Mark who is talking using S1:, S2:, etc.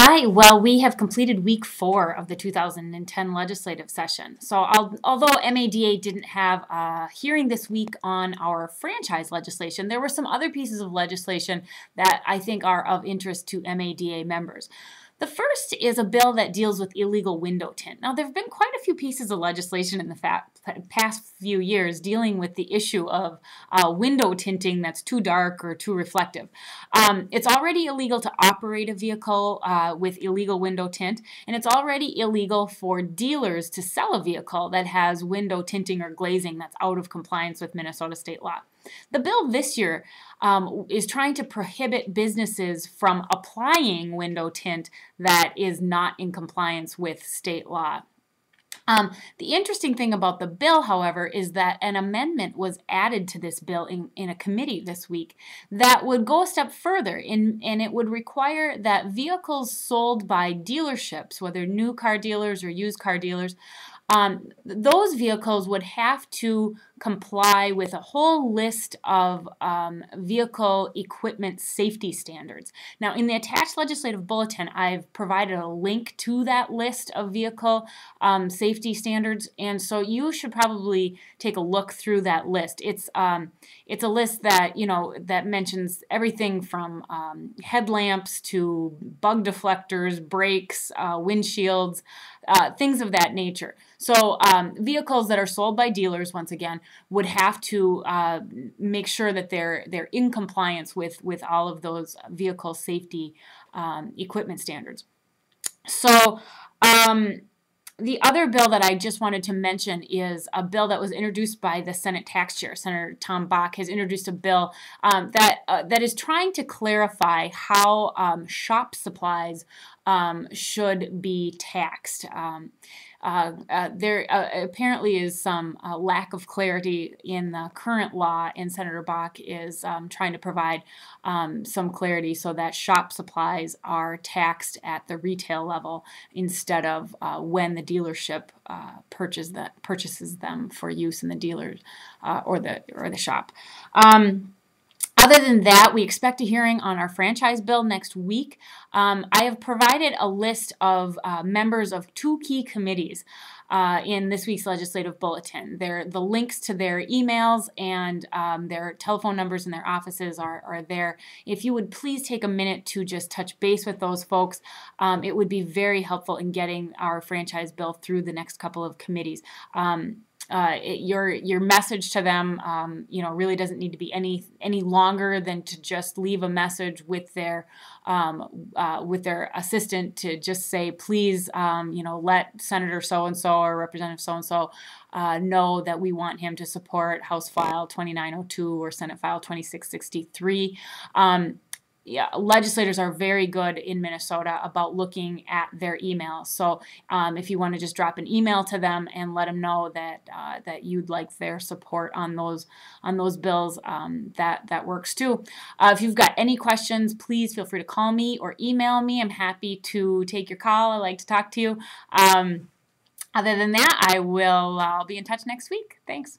S1: Hi, well, we have completed week 4 of the 2010 legislative session. So although MADA didn't have a hearing this week on our franchise legislation, there were some other pieces of legislation that I think are of interest to MADA members. The first is a bill that deals with illegal window tint. Now, there have been quite a few pieces of legislation in the past few years dealing with the issue of window tinting that's too dark or too reflective. It's already illegal to operate a vehicle with illegal window tint, and it's already illegal for dealers to sell a vehicle that has window tinting or glazing that's out of compliance with Minnesota state law. The bill this year is trying to prohibit businesses from applying window tint that is not in compliance with state law. The interesting thing about the bill, however, is that an amendment was added to this bill in a committee this week that would go a step further, and it would require that vehicles sold by dealerships, whether new car dealers or used car dealers, those vehicles would have to comply with a whole list of vehicle equipment safety standards. Now, in the attached legislative bulletin, I've provided a link to that list of vehicle safety standards, and so you should probably take a look through that list. It's a list that that mentions everything from headlamps to bug deflectors, brakes, windshields, things of that nature. So vehicles that are sold by dealers, once again, would have to make sure that they're in compliance with all of those vehicle safety equipment standards. So the other bill that I just wanted to mention is a bill that was introduced by the Senate Tax Chair. Senator Tom Bach has introduced a bill that is trying to clarify how shop supplies should be taxed. There apparently is some lack of clarity in the current law, and Senator Bach is trying to provide some clarity so that shop supplies are taxed at the retail level instead of when the dealership purchases them for use in the dealers or the shop. Other than that, we expect a hearing on our franchise bill next week. I have provided a list of members of 2 key committees in this week's legislative bulletin. The links to their emails and their telephone numbers and their offices are there. If you would please take a minute to just touch base with those folks, it would be very helpful in getting our franchise bill through the next couple of committees. Your message to them, really doesn't need to be any longer than to just leave a message with their assistant to just say, please, let Senator so and so or Representative so and so know that we want him to support House File 2902 or Senate File 2663. Yeah, legislators are very good in Minnesota about looking at their emails. So if you want to just drop an email to them and let them know that that you'd like their support on those bills, that works too. If you've got any questions, please feel free to call me or email me. I'm happy to take your call. I like to talk to you. Other than that, I'll be in touch next week. Thanks.